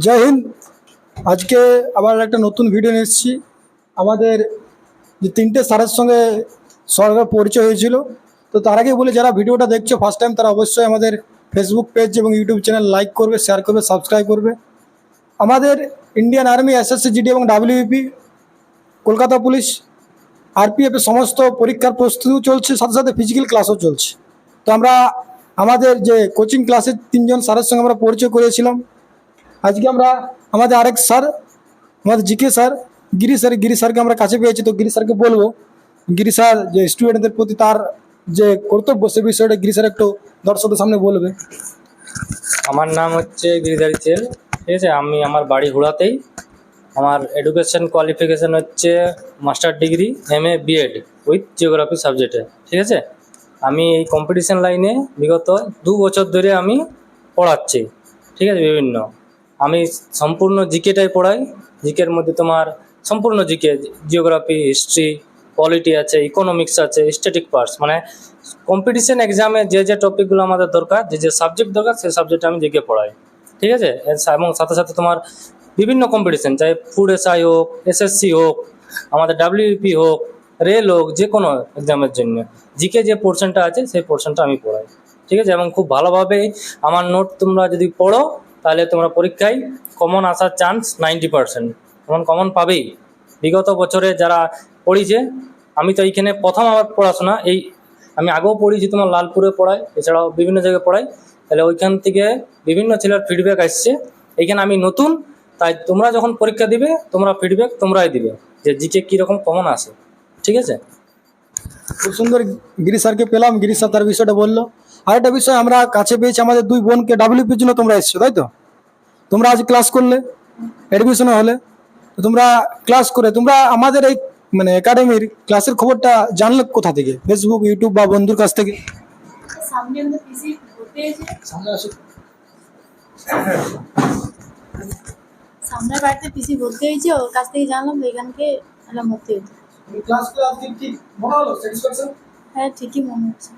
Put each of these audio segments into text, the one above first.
জয় হিন্দ। আজকে আবার একটা নতুন ভিডিও নিয়ে এসেছি। আমাদের যে তিনটে স্যারের সঙ্গে সরকার পরিচয় হয়েছিল, তো তার আগে বলে যারা ভিডিওটা দেখছো ফার্স্ট টাইম তারা অবশ্যই আমাদের ফেসবুক পেজ এবং ইউটিউব চ্যানেল লাইক করবে, শেয়ার করবে, সাবস্ক্রাইব করবে। আমাদের ইন্ডিয়ান আর্মি, এসএসসি, জিডি এবং ডাব্লিউপি, কলকাতা পুলিশ, আরপিএফের সমস্ত পরীক্ষার প্রস্তুতিও চলছে, সাথে সাথে ফিজিক্যাল ক্লাসও চলছে। তো আমরা আমাদের যে কোচিং ক্লাসের তিনজন স্যারের সঙ্গে আমরা পরিচয় করিয়েছিলাম। আজকে আমরা আমাদের আরেক স্যার, আমাদের জিকে স্যার, গিরি স্যারকে আমরা কাছে পেয়েছি। তো গিরি স্যারকে বলবো, গিরি স্যার যে স্টুডেন্টদের প্রতি তার যে কর্তব্য সে বিষয়টা গিরি স্যার একটু দর্শকদের সামনে বলবে। আমার নাম হচ্ছে গিরিধারী চেল, ঠিক আছে। আমি আমার বাড়ি হুড়াতেই। আমার এডুকেশন কোয়ালিফিকেশান হচ্ছে master degree MA BEd with geography সাবজেক্টে, ঠিক আছে। আমি এই কম্পিটিশান লাইনে বিগত 2 বছর ধরে আমি পড়াচ্ছি, ঠিক আছে। আমি সম্পূর্ণ জিকেটাই পড়াই। জিকের মধ্যে তোমার সম্পূর্ণ জিকে, জিওগ্রাফি, হিস্ট্রি, পলিটি আছে, ইকোনমিক্স আছে, স্ট্যাটিক পার্টস, মানে কম্পিটিশন এক্সামে যে যে টপিকগুলো আমাদের দরকার, যে যে সাবজেক্ট দরকার সেই সাবজেক্টে আমি জিকে পড়াই, ঠিক আছে। এবং সাথে সাথে তোমার বিভিন্ন কম্পিটিশন, চাই ফুড SI হোক, SSC হোক, আমাদের WP হোক, রেল হোক, যে কোনো এক্সামের জন্য জিকে যে পোর্শনটা আছে সেই পোর্শনটা আমি পড়াই, ঠিক আছে। এবং খুব ভালোভাবে আমার নোট তোমরা যদি পড়ো তাহলে তোমরা পরীক্ষায় কমন আসার চান্স 90%, কমন পাবেই। বিগত বছরে যারা পড়িয়েছে, আমি তো এইখানে প্রথম আমার পড়াশোনা, আমি আগেও পড়িয়েছি, তোমার লালপুরে পড়াই, এছাড়াও বিভিন্ন জায়গায় পড়াই। তাহলে ওইখান থেকে বিভিন্ন ছেলের ফিডব্যাক আসছে। এইখানে আমি নতুন, তাই তোমরা যখন পরীক্ষা দিবে তোমরা ফিডব্যাক তোমরাই দিবে যে জিকে কীরকম কমন আসে, ঠিক আছে। খুব সুন্দর গিরি স্যারকে পেলাম, গিরি স্যার তার বিষয়টা বললো। আরেকটা বিষয় আমরা কাছে পেয়েছি, আমাদের দুই বোনকে ডাব্লিউপির জন্য তোমরা এসছো, তাই তো? তোমরা আজ ক্লাস করলে, অ্যাডমিশনে হলে, তো তোমরা ক্লাস করে তোমরা আমাদের এই মানে একাডেমির ক্লাসের খবরটা জানলে কোথা থেকে? ফেসবুক, ইউটিউব বা বন্ধুর কাছ থেকে? সামনে আমাদের পিসি ভর্তি হয়েছে, সামনের বাড়িতে পিসি ভর্তি হয়েছে, ওর কাছ থেকে জানলাম তো এখানকে আমরা ভর্তি হয়েছে। ক্লাসগুলো আজকে ঠিক মনে হলো স্যাটিসফ্যাকশন? হ্যাঁ, ঠিকই মনে হচ্ছে।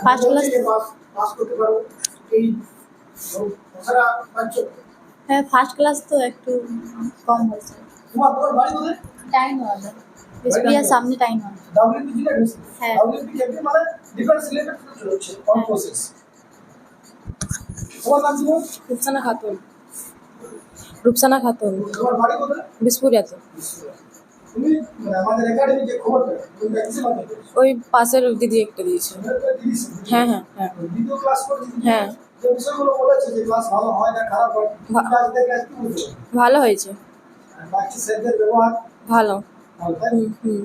ফার্স্ট ক্লাস পাস করতে পারবো এই ভাষাটা পাচ্ছ? হ্যাঁ, ফার্স্ট ক্লাস তো একটু কম হয়েছে। তোমার বাড়ি কোথায়? টাইম হবে এসপিআর সামনে টাইম হবে। ডাব্লিউপি যেটা হচ্ছে, হ্যাঁ। ডাব্লিউপি ক্ষেত্রে মানে ডিফেন্স রিলেটেড হচ্ছে অন প্রসেস। তোমার নাম কি? রূপসানা খাতুন। রূপসানা খাতুন, তোমার বাড়ি কোথায়? বিসপুরিয়াতে। তুমি আমাদের একাডেমি যে খবরটা তুমি দেখতে পাবে, ওই পাশের দিদি একটা দিয়েছে। হ্যাঁ হ্যাঁ হ্যাঁ ভিডিও ক্লাস করছি। হ্যাঁ, যে বিষয়গুলো বলেছে যে ক্লাস ভালো হয় না খারাপ হয়, ক্লাস দেখে কি বুঝছো? ভালো হয়েছে, বাকি স্যারদের ব্যবহার ভালো। ভালো, তাই? হুম।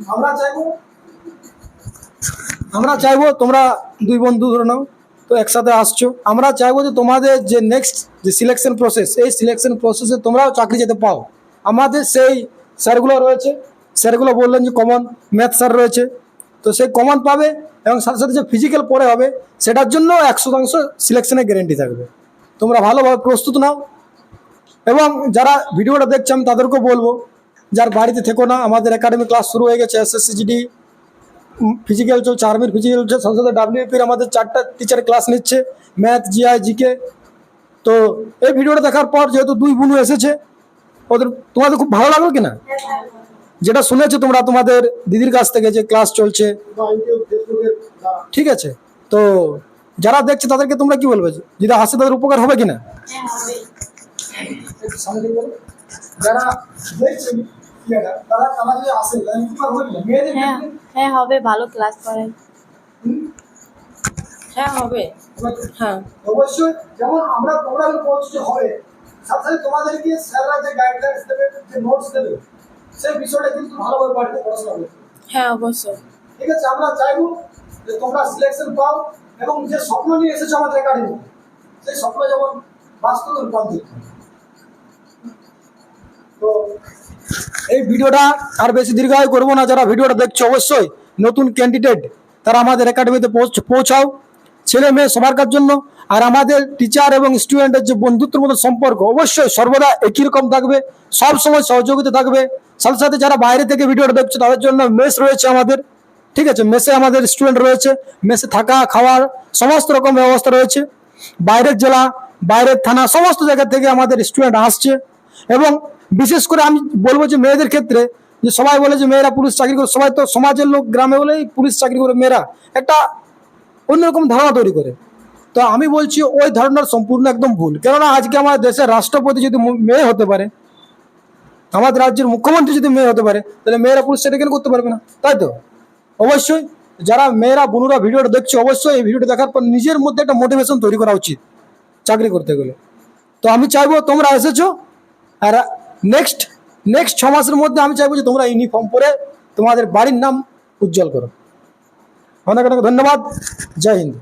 আমরা চাইবো তোমরা দুই বন্ধু ধরে নাও তো একসাথে আসছো, আমরা চাইবো যে তোমাদের যে নেক্সট যে সিলেকশন প্রসেস, এই সিলেকশন প্রসেসে তোমরাও চাকরি যেতে পাও। আমাদের সেই স্যারগুলো রয়েছে, স্যারগুলো বললেন যে কমন ম্যাথ স্যার রয়েছে, তো সেই কমন পাবে এবং সাথে সাথে যে ফিজিক্যাল পরে হবে সেটার জন্য 100% সিলেকশনের গ্যারেন্টি থাকবে। তোমরা ভালোভাবে প্রস্তুত নাও। এবং যারা ভিডিওটা দেখছে আমি তাদেরকেও বলবো, যার বাড়িতে থেকো না, আমাদের একাডেমি ক্লাস শুরু হয়ে গেছে। SSC GD ফিজিক্যাল চলছে, আর্মির ফিজিক্যাল চলছে, সাথে সাথে WFPর আমাদের 4টা টিচার ক্লাস নিচ্ছে, ম্যাথ, GI, জিকে। তো এই ভিডিওটা দেখার পর যেহেতু দুই বোনও এসেছে, ওদের তোমাদের খুব ভালো লাগলো কিনা? যেটা শুনেছো তোমরা তোমাদের দিদির কাছ থেকে যে ক্লাস চলছে, ঠিক আছে। তো যারা দেখছে তাদেরকে তোমরা কি বলবে, যদি আসে তাদের উপকার হবে কিনা? যারা দেখছে তারা আমাদের আসে তাদের উপকার হবে কিনা? মেয়েদের হ্যাঁ হ্যাঁ হবে, ভালো ক্লাস করায়। হ্যাঁ হবে, হ্যাঁ অবশ্যই। যেমন আমরা তোমরা বলছো যে হবে, সাথে সাথে তোমাদেরকে স্যাররা যে গাইডলাইন্স দেবে, যে নোটস দেবে, সেই বিষয়টা কিন্তু ভালোভাবে বাড়িতে পড়াশোনা করবে। হ্যাঁ অবশ্যই। ঠিক আছে, আমরা চাইবো যে তোমরা সিলেকশন পাও এবং যে স্বপ্ন নিয়ে এসেছো আমাদের একাডেমি, সেই স্বপ্ন যেমন বাস্তবে রূপান্তরিত হয়। তো এই ভিডিওটা আর বেশি দীর্ঘায়ু করবো না। যারা ভিডিওটা দেখছো অবশ্যই নতুন ক্যান্ডিডেট তারা আমাদের একাডেমিতে পৌঁছাও, ছেলে মেয়ে সবার কার জন্য। আর আমাদের টিচার এবং স্টুডেন্টের যে বন্ধুত্বের মতো সম্পর্ক অবশ্যই সর্বদা একই রকম থাকবে, সব সময় সহযোগিতা থাকবে। সাথে সাথে যারা বাইরে থেকে ভিডিওটা দেখছো তাদের জন্য মেস রয়েছে আমাদের, ঠিক আছে। মেসে আমাদের স্টুডেন্ট রয়েছে, মেসে থাকা খাওয়ার সমস্ত রকম ব্যবস্থা রয়েছে। বাইরের জেলা বাইরের থানা সমস্ত জায়গা থেকে আমাদের স্টুডেন্ট আসছে। এবং বিশেষ করে আমি বলবো যে মেয়েদের ক্ষেত্রে, যে সবাই বলে যে মেয়েরা পুলিশ চাকরি করে, সবাই তো সমাজের লোক গ্রামে বলেই পুলিশ চাকরি করে মেয়েরা একটা অন্যরকম ধারণা তৈরি করে। তো আমি বলছি ওই ধারণার সম্পূর্ণ একদম ভুল। কেননা আজকে আমাদের দেশের রাষ্ট্রপতি যদি মেয়ে হতে পারে, আমাদের রাজ্যের মুখ্যমন্ত্রী যদি মেয়ে হতে পারে, তাহলে মেয়েরা পুলিশ চাকরি কেন করতে পারবে না? তাই তো অবশ্যই যারা মেয়েরা বোনেরা ভিডিওটা দেখছে, অবশ্যই এই ভিডিওটা দেখার পর নিজের মধ্যে একটা মোটিভেশন তৈরি করা উচিত চাকরি করতে গেলে। তো আমি চাইবো তোমরা এসেছো, আর নেক্সট 6 মাসের মধ্যে আমি চাইবো যে তোমরা ইউনিফর্ম পরে তোমাদের বাড়ির নাম উজ্জ্বল করো। অনেক অনেক ধন্যবাদ। জয় হিন্দ।